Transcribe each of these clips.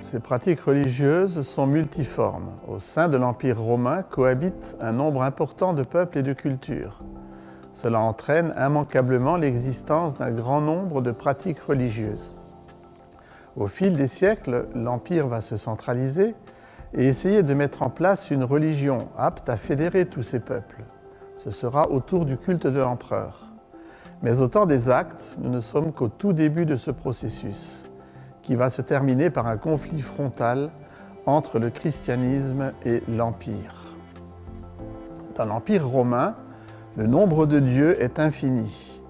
Ces pratiques religieuses sont multiformes. Au sein de l'Empire romain cohabitent un nombre important de peuples et de cultures. Cela entraîne immanquablement l'existence d'un grand nombre de pratiques religieuses. Au fil des siècles, l'Empire va se centraliser et essayer de mettre en place une religion apte à fédérer tous ces peuples. Ce sera autour du culte de l'empereur. Mais au temps des actes, nous ne sommes qu'au tout début de ce processus, qui va se terminer par un conflit frontal entre le christianisme et l'Empire. Dans l'Empire romain, le nombre de dieux est infini.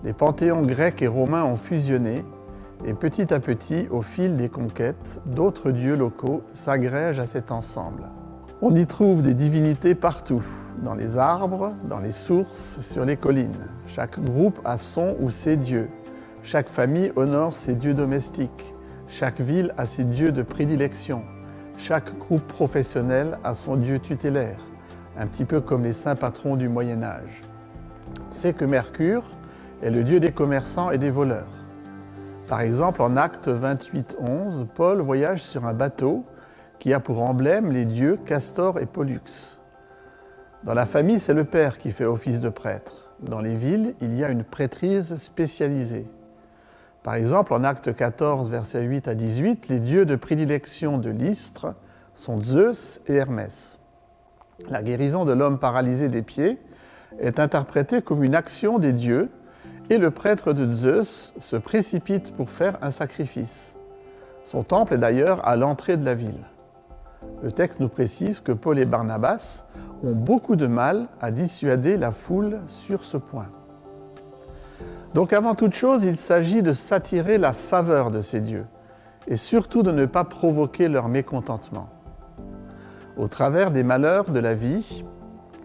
Les panthéons grecs et romains ont fusionné et petit à petit, au fil des conquêtes, d'autres dieux locaux s'agrègent à cet ensemble. On y trouve des divinités partout, dans les arbres, dans les sources, sur les collines. Chaque groupe a son ou ses dieux. Chaque famille honore ses dieux domestiques. Chaque ville a ses dieux de prédilection. Chaque groupe professionnel a son dieu tutélaire, un petit peu comme les saints patrons du Moyen-Âge. On sait que Mercure est le dieu des commerçants et des voleurs. Par exemple, en Actes 28-11, Paul voyage sur un bateau qui a pour emblème les dieux Castor et Pollux. Dans la famille, c'est le père qui fait office de prêtre. Dans les villes, il y a une prêtrise spécialisée. Par exemple, en Actes 14, versets 8 à 18, les dieux de prédilection de l'Istre sont Zeus et Hermès. La guérison de l'homme paralysé des pieds est interprétée comme une action des dieux et le prêtre de Zeus se précipite pour faire un sacrifice. Son temple est d'ailleurs à l'entrée de la ville. Le texte nous précise que Paul et Barnabas ont beaucoup de mal à dissuader la foule sur ce point. Donc avant toute chose, il s'agit de s'attirer la faveur de ces dieux et surtout de ne pas provoquer leur mécontentement. Au travers des malheurs de la vie,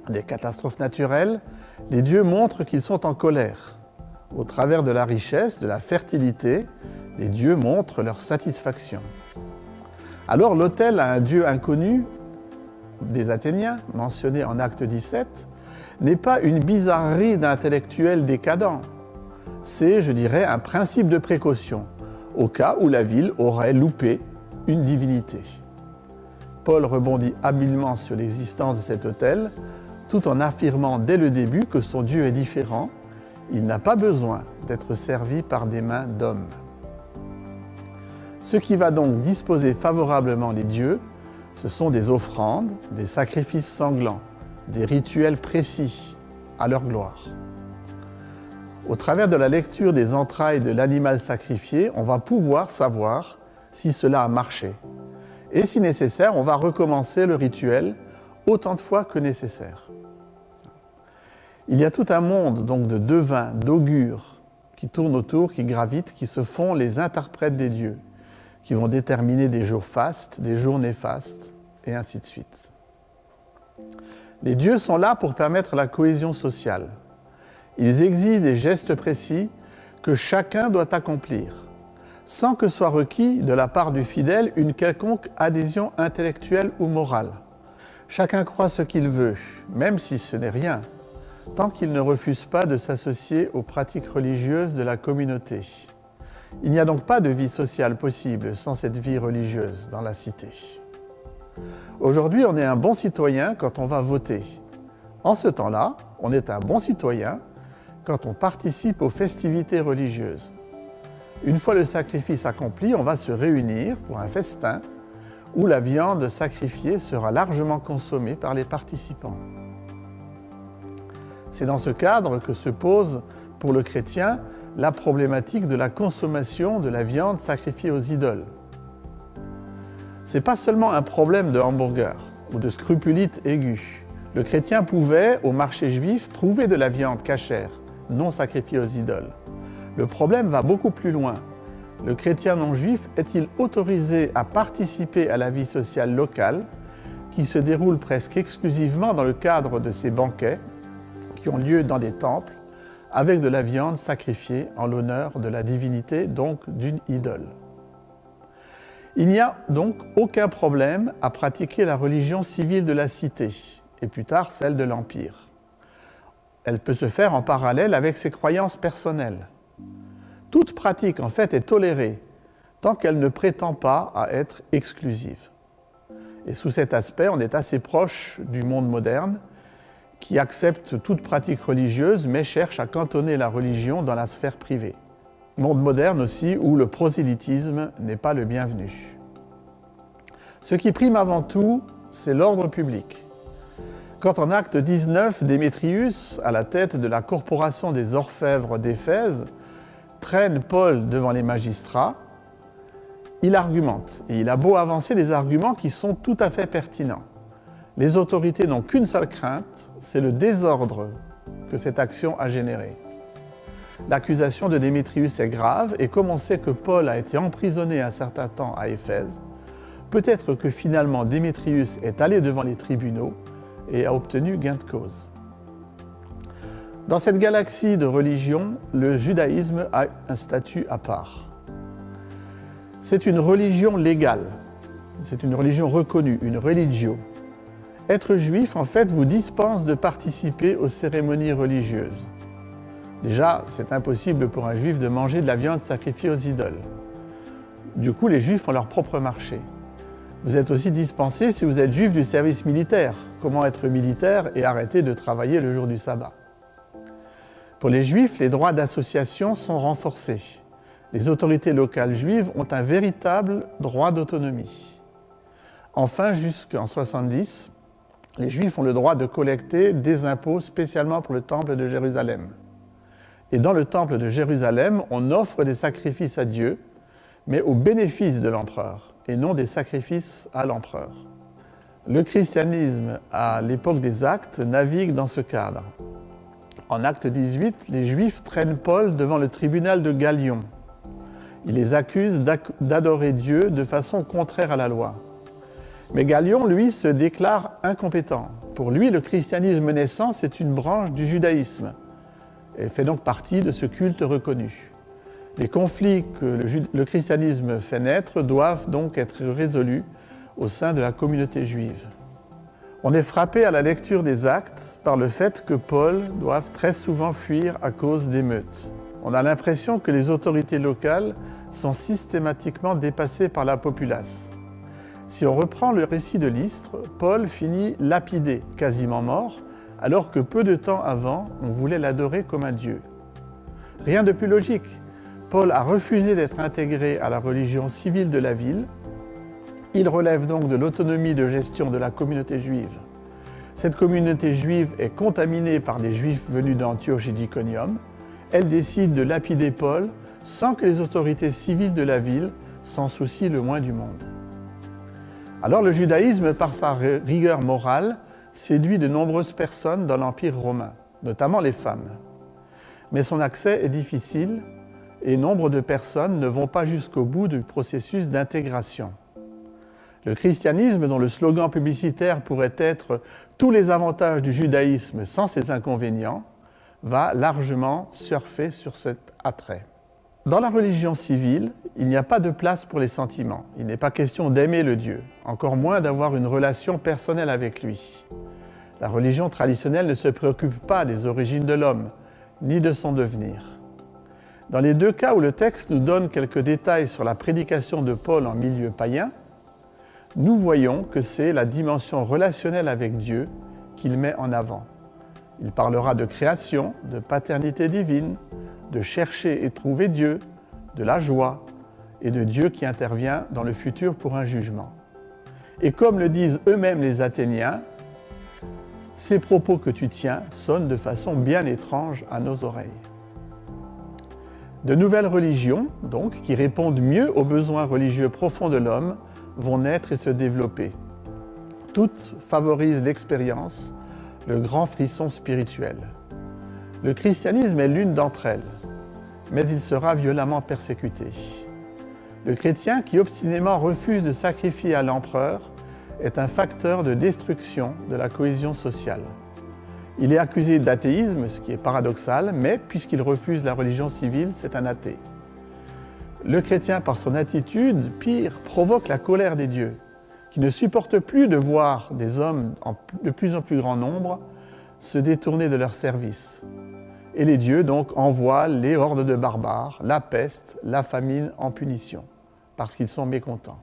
des catastrophes naturelles, les dieux montrent qu'ils sont en colère. Au travers de la richesse, de la fertilité, les dieux montrent leur satisfaction. Alors l'autel à un dieu inconnu des Athéniens, mentionné en Acte 17, n'est pas une bizarrerie d'intellectuels décadents. C'est, je dirais, un principe de précaution, au cas où la ville aurait loupé une divinité. Paul rebondit habilement sur l'existence de cet autel, tout en affirmant dès le début que son Dieu est différent. Il n'a pas besoin d'être servi par des mains d'hommes. Ce qui va donc disposer favorablement les dieux, ce sont des offrandes, des sacrifices sanglants, des rituels précis à leur gloire. Au travers de la lecture des entrailles de l'animal sacrifié, on va pouvoir savoir si cela a marché. Et si nécessaire, on va recommencer le rituel autant de fois que nécessaire. Il y a tout un monde donc de devins, d'augures qui tournent autour, qui gravitent, qui se font les interprètes des dieux, qui vont déterminer des jours fastes, des jours néfastes, et ainsi de suite. Les dieux sont là pour permettre la cohésion sociale. Ils exigent des gestes précis que chacun doit accomplir, sans que soit requis de la part du fidèle une quelconque adhésion intellectuelle ou morale. Chacun croit ce qu'il veut, même si ce n'est rien, tant qu'il ne refuse pas de s'associer aux pratiques religieuses de la communauté. Il n'y a donc pas de vie sociale possible sans cette vie religieuse dans la cité. Aujourd'hui, on est un bon citoyen quand on va voter. En ce temps-là, on est un bon citoyen quand on participe aux festivités religieuses. Une fois le sacrifice accompli, on va se réunir pour un festin où la viande sacrifiée sera largement consommée par les participants. C'est dans ce cadre que se pose pour le chrétien la problématique de la consommation de la viande sacrifiée aux idoles. Ce n'est pas seulement un problème de hamburger ou de scrupulite aiguë. Le chrétien pouvait, au marché juif, trouver de la viande cachère, non sacrifiée aux idoles. Le problème va beaucoup plus loin. Le chrétien non-juif est-il autorisé à participer à la vie sociale locale qui se déroule presque exclusivement dans le cadre de ces banquets qui ont lieu dans des temples avec de la viande sacrifiée en l'honneur de la divinité, donc d'une idole. Il n'y a donc aucun problème à pratiquer la religion civile de la cité et plus tard celle de l'Empire. Elle peut se faire en parallèle avec ses croyances personnelles. Toute pratique, en fait, est tolérée tant qu'elle ne prétend pas à être exclusive. Et sous cet aspect, on est assez proche du monde moderne, qui accepte toute pratique religieuse, mais cherche à cantonner la religion dans la sphère privée. Monde moderne aussi, où le prosélytisme n'est pas le bienvenu. Ce qui prime avant tout, c'est l'ordre public. Quand en acte 19, Démétrius, à la tête de la corporation des orfèvres d'Éphèse, traîne Paul devant les magistrats, il argumente. Et il a beau avancer des arguments qui sont tout à fait pertinents. Les autorités n'ont qu'une seule crainte, c'est le désordre que cette action a généré. L'accusation de Démétrius est grave, et comme on sait que Paul a été emprisonné un certain temps à Éphèse, peut-être que finalement Démétrius est allé devant les tribunaux et a obtenu gain de cause. Dans cette galaxie de religions, le judaïsme a un statut à part. C'est une religion légale, c'est une religion reconnue, une religio. Être juif, en fait, vous dispense de participer aux cérémonies religieuses. Déjà, c'est impossible pour un juif de manger de la viande sacrifiée aux idoles. Du coup, les juifs ont leur propre marché. Vous êtes aussi dispensé si vous êtes juif du service militaire. Comment être militaire et arrêter de travailler le jour du sabbat? Pour les juifs, les droits d'association sont renforcés. Les autorités locales juives ont un véritable droit d'autonomie. Enfin, jusqu'en 70, les Juifs ont le droit de collecter des impôts spécialement pour le temple de Jérusalem. Et dans le temple de Jérusalem, on offre des sacrifices à Dieu, mais au bénéfice de l'empereur, et non des sacrifices à l'empereur. Le christianisme, à l'époque des Actes, navigue dans ce cadre. En Acte 18, les Juifs traînent Paul devant le tribunal de Gallion. Ils les accusent d'adorer Dieu de façon contraire à la loi. Mais Gallion, lui, se déclare incompétent. Pour lui, le christianisme naissant, c'est une branche du judaïsme et fait donc partie de ce culte reconnu. Les conflits que le christianisme fait naître doivent donc être résolus au sein de la communauté juive. On est frappé à la lecture des Actes par le fait que Paul doive très souvent fuir à cause d'émeutes. On a l'impression que les autorités locales sont systématiquement dépassées par la populace. Si on reprend le récit de Lystre, Paul finit lapidé, quasiment mort, alors que peu de temps avant, on voulait l'adorer comme un dieu. Rien de plus logique. Paul a refusé d'être intégré à la religion civile de la ville. Il relève donc de l'autonomie de gestion de la communauté juive. Cette communauté juive est contaminée par des juifs venus d'Antioche et d'Iconium. Elle décide de lapider Paul sans que les autorités civiles de la ville s'en soucient le moins du monde. Alors le judaïsme, par sa rigueur morale, séduit de nombreuses personnes dans l'Empire romain, notamment les femmes. Mais son accès est difficile et nombre de personnes ne vont pas jusqu'au bout du processus d'intégration. Le christianisme, dont le slogan publicitaire pourrait être « Tous les avantages du judaïsme sans ses inconvénients », va largement surfer sur cet attrait. Dans la religion civile, il n'y a pas de place pour les sentiments. Il n'est pas question d'aimer le Dieu, encore moins d'avoir une relation personnelle avec lui. La religion traditionnelle ne se préoccupe pas des origines de l'homme, ni de son devenir. Dans les deux cas où le texte nous donne quelques détails sur la prédication de Paul en milieu païen, nous voyons que c'est la dimension relationnelle avec Dieu qu'il met en avant. Il parlera de création, de paternité divine, de chercher et trouver Dieu, de la joie et de Dieu qui intervient dans le futur pour un jugement. Et comme le disent eux-mêmes les Athéniens, ces propos que tu tiens sonnent de façon bien étrange à nos oreilles. De nouvelles religions, donc, qui répondent mieux aux besoins religieux profonds de l'homme, vont naître et se développer. Toutes favorisent l'expérience, le grand frisson spirituel. Le christianisme est l'une d'entre elles, mais il sera violemment persécuté. Le chrétien qui obstinément refuse de sacrifier à l'empereur est un facteur de destruction de la cohésion sociale. Il est accusé d'athéisme, ce qui est paradoxal, mais puisqu'il refuse la religion civile, c'est un athée. Le chrétien, par son attitude, pire, provoque la colère des dieux, qui ne supportent plus de voir des hommes de plus en plus grand nombre se détourner de leur service. Et les dieux donc envoient les hordes de barbares, la peste, la famine en punition. parce qu'ils sont mécontents.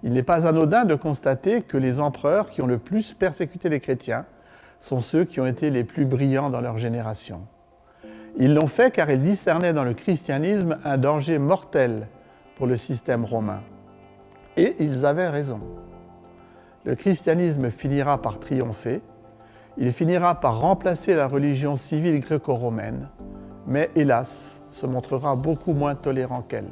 Il n'est pas anodin de constater que les empereurs qui ont le plus persécuté les chrétiens sont ceux qui ont été les plus brillants dans leur génération. Ils l'ont fait car ils discernaient dans le christianisme un danger mortel pour le système romain. Et ils avaient raison. Le christianisme finira par triompher, il finira par remplacer la religion civile gréco-romaine, mais hélas, se montrera beaucoup moins tolérant qu'elle.